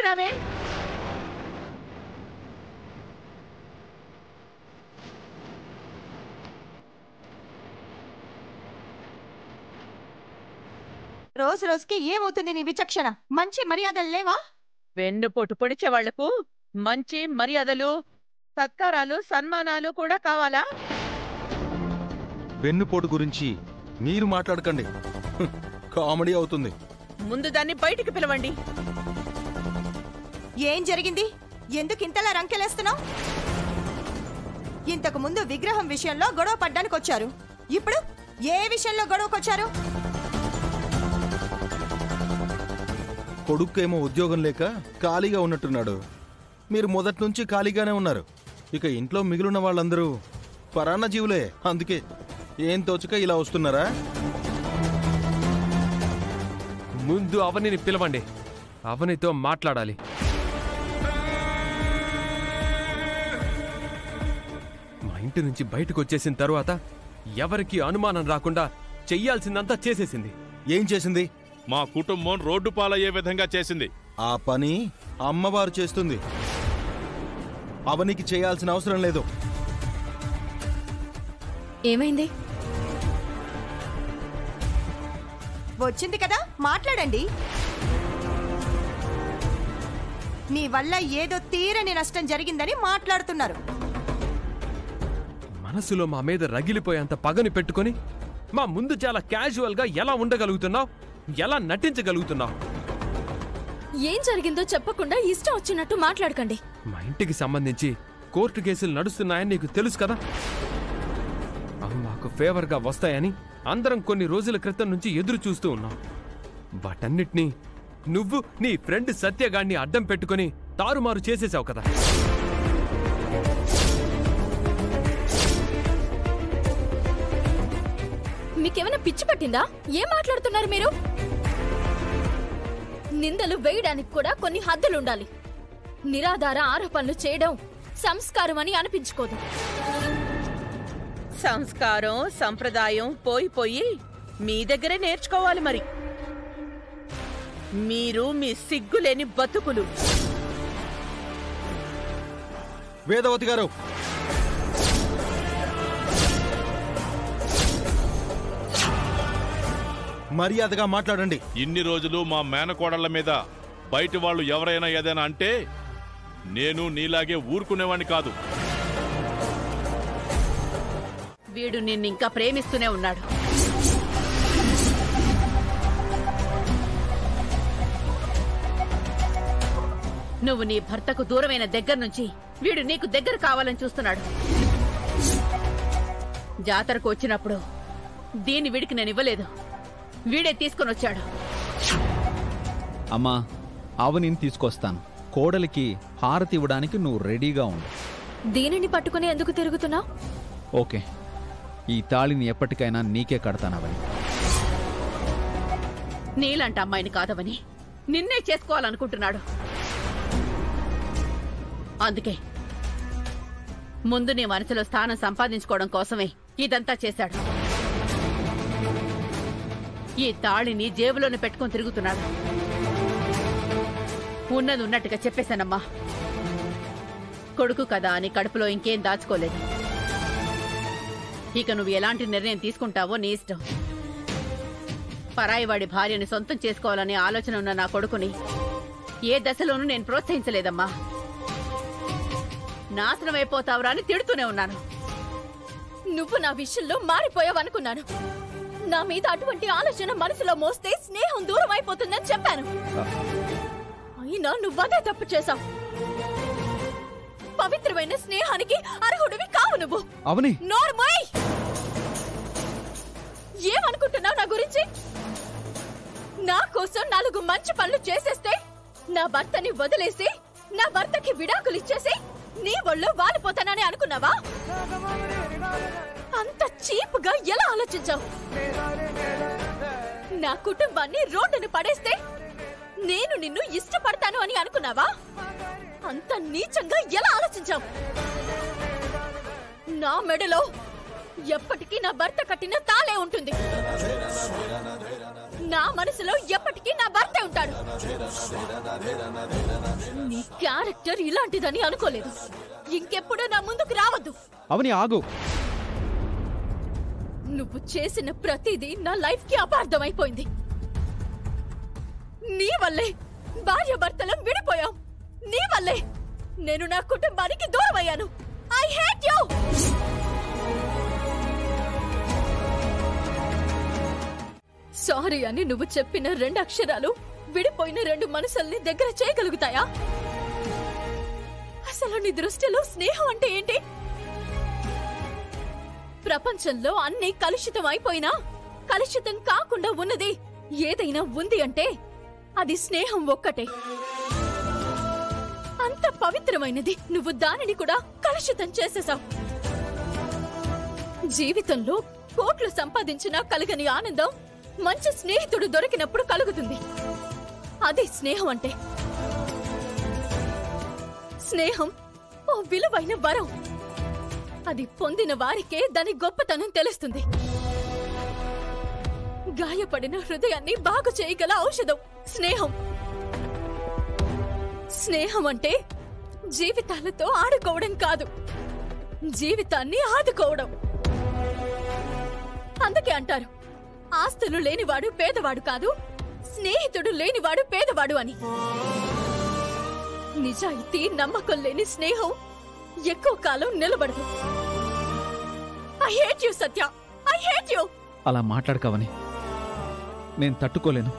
రావే. రోజు రోజుకి ఏమవుతుంది నీ విచక్షణ? మంచి మర్యాదలు లేవా? వెన్నుపోటు పొడిచే వాళ్లకు మంచి మర్యాదలు, సత్కారాలు, సన్మానాలు కూడా కావాలా? వెన్నుపోటు గురించి మీరు మాట్లాడకండి, కామెడీ అవుతుంది. ముందు దాన్ని బయటికి పిలవండి. ఏం జరిగింది? ఎందుకు ఇంతలా రంకెలేస్తున్నావు? ఇంతకు ముందు విగ్రహం విషయంలో గొడవ పడ్డానికి వచ్చారు, ఇప్పుడు ఏ విషయంలో గొడవకొచ్చారు? కొడుకేమో ఉద్యోగం లేక ఖాళీగా ఉన్నట్టున్నాడు. మీరు మొదటి నుంచి ఖాళీగానే ఉన్నారు. ఇక ఇంట్లో మిగిలిన వాళ్ళందరూ పరాన్న జీవులే. అందుకే ఏం తోచక ఇలా వస్తున్నారా? ముందు అవనిని పిలవండి, అవనితో మాట్లాడాలి. మా ఇంటి నుంచి బయటకు వచ్చేసిన తరువాత ఎవరికి అనుమానం రాకుండా చెయ్యాల్సిందంతా చేసేసింది. ఏం చేసింది? మా కుటుంబం రోడ్డు పాలయ్యే విధంగా చేసింది. ఆ పని అమ్మవారు చేస్తుంది, అవనికి చేయాల్సిన అవసరం లేదు. ఏమైంది? వచ్చింది కదా, మాట్లాడండి. మీ వల్ల ఏదో తీరని నష్టం జరిగిందని మాట్లాడుతున్నారు. మనసులో మా మీద రగిలిపోయేంత పగని పెట్టుకుని మా ముందు చాలా క్యాజువల్ గా ఎలా ఉండగలుగుతున్నావు, ఎలా నటించగలుగుతున్నావు? ఏం జరిగిందో చెప్పకుండా ఇష్టం వచ్చినట్టు మాట్లాడకండి. మా ఇంటికి సంబంధించి కోర్టు కేసులు నడుస్తున్నాయని నీకు తెలుసు కదా. అవి మాకు ఫేవర్ గా వస్తాయని అందరం కొన్ని రోజుల క్రితం నుంచి ఎదురు చూస్తూ ఉన్నాం. వాటన్నిటినీ నువ్వు నీ ఫ్రెండ్ సత్యగాడిని అడ్డం పెట్టుకుని తారుమారు చేసేసావు కదా. మీకేమైనా పిచ్చి పట్టిందా? ఏం మాట్లాడుతున్నారు మీరు? నిందలు వేయడానికి కూడా కొన్ని హద్దులుండాలి. నిరాధార ఆరోపణలు చేయడం సంస్కారం అని అనిపించుకోదు. సంస్కారం, సంప్రదాయం పోయి మీ దగ్గరే నేర్చుకోవాలి. మరి మీరు మీ సిగ్గులేని బతుకులు. వేదవతి గారు, మర్యాదగా మాట్లాడండి. ఇన్ని రోజులు మా మేనకోడళ్ల మీద బయట వాళ్ళు ఎవరైనా ఏదైనా అంటే నేను నీలాగే ఊరుకునేవాణ్ణి కాదు. వీడు నిన్నింకా ప్రేమిస్తూనే ఉన్నాడు. నువ్వు నీ భర్తకు దూరమైన దగ్గర నుంచి వీడు నీకు దగ్గర కావాలని చూస్తున్నాడు. జాతరకు వచ్చినప్పుడు దీన్ని వీడికి నేను ఇవ్వలేదు, వీడే తీసుకొని వచ్చాడు. అమ్మా, అవనిని తీసుకొస్తాను. కోడలికి హారతి ఇవ్వడానికి నువ్వు రెడీగా ఉండు. దీనిని పట్టుకుని ఎందుకు తిరుగుతున్నావు? ఓకే, ఈ తాళిని ఎప్పటికైనా నీకే కడతానవని. నీలాంటి అమ్మాయిని కాదవని నిన్నే చేసుకోవాలనుకుంటున్నాడు. అందుకే ముందు నీ మనసులో స్థానం సంపాదించుకోవడం కోసమే ఇదంతా చేశాడు. ఈ తాళిని జేబులోనే పెట్టుకుని తిరుగుతున్నాడు. ఉన్నది ఉన్నట్టుగా చెప్పేశానమ్మా. కొడుకు కదా అని కడుపులో ఇంకేం దాచుకోలేదు. ఇక నువ్వు ఎలాంటి నిర్ణయం తీసుకుంటావో నీ ఇష్టం. పరాయివాడి భార్యని సొంతం చేసుకోవాలనే ఆలోచన ఉన్న నా కొడుకుని ఏ దశలోనూ నేను ప్రోత్సహించలేదమ్మా. నాశనమైపోతావురా అని తిడుతూనే ఉన్నాను. నువ్వు నా విషయంలో మారిపోయావనుకున్నాను. నా మీద అటువంటి ఆలోచన మనసులో మోస్తే స్నేహం దూరం అయిపోతుందని చెప్పాను. అయినా నువ్వదే తప్పు చేశావు. పవిత్రమైన స్నేహానికి అర్హుడివి కావు నువ్వు. అవని, నోర్మై! ఏమనుకుంటున్నావు నా గురించి? నా కోసం 4 మంచి పనులు చేసేస్తే నా భర్తని వదిలేసి నా భర్తకి విడాకులు ఇచ్చేసి నీ ఒళ్ళు వాలిపోతానని అనుకున్నావా? అంత చీప్ గా ఎలా ఆలోచించావు? నా కుటుంబాన్ని రోడ్డును పడేస్తే నేను నిన్ను ఇష్టపడతాను అని అనుకున్నావా? అంత నీచంగా ఎలా ఆలోచించావు? నా మెడలో ఎప్పటికీ నా భర్త కట్టిన తాళే ఉంటుంది. నా మనసులో ఎప్పటికీ నా భర్తే ఉంటాడు. నీ క్యారెక్టర్ ఇలాంటిదని అనుకోలేదు. ఇంకెప్పుడు నా ముందుకు రావద్దు. అవని ఆగు. నువ్వు చేసిన ప్రతిదీ నా లైఫ్ కి అపార్థమైపోయింది. నీ వల్లే భార్యాభర్తలం విడిపోయాం. నీ వల్లే నేను నా కుటుంబానికి దూరం అయ్యాను. I hate you. సారీ అని నువ్వు చెప్పిన 2 అక్షరాలు విడిపోయిన 2 మనసుల్ని దగ్గర చేయగలుగుతాయా? అసలు నీ దృష్టిలో స్నేహం అంటే ఏంటి? ప్రపంచంలో అన్నీ కలుషితం అయిపోయినా కలుషితం కాకుండా ఉన్నది ఏదైనా ఉంది అంటే అది స్నేహం ఒక్కటే. అంత పవిత్రమైనది నువ్వు దానిని కూడా కలుషితం చేసేశావు. జీవితంలో కోట్లు సంపాదించినా కలగని ఆనందం మంచి స్నేహితుడు దొరికినప్పుడు కలుగుతుంది. అది స్నేహం అంటే. స్నేహం ఓ విలువైన వరం. అది పొందిన వారికే దాని గొప్పతనం తెలుస్తుంది. గాయపడిన హృదయాన్ని బాగు చేయగల ఔషధం స్నేహం. స్నేహం అంటే జీవితాలతో ఆడుకోవడం కాదు, జీవితాన్ని ఆదుకోవడం. అందుకే అంటారు, ఆస్తులు లేనివాడు పేదవాడు కాదు, స్నేహితుడు లేనివాడు పేదవాడు అని. నిజాయితీ, నమ్మకం లేని స్నేహం ఎక్కువ కాలం నిలబడదు. I hate you Satya, I hate you. అలా మాట్లాడకవని నేను తట్టుకోలేను.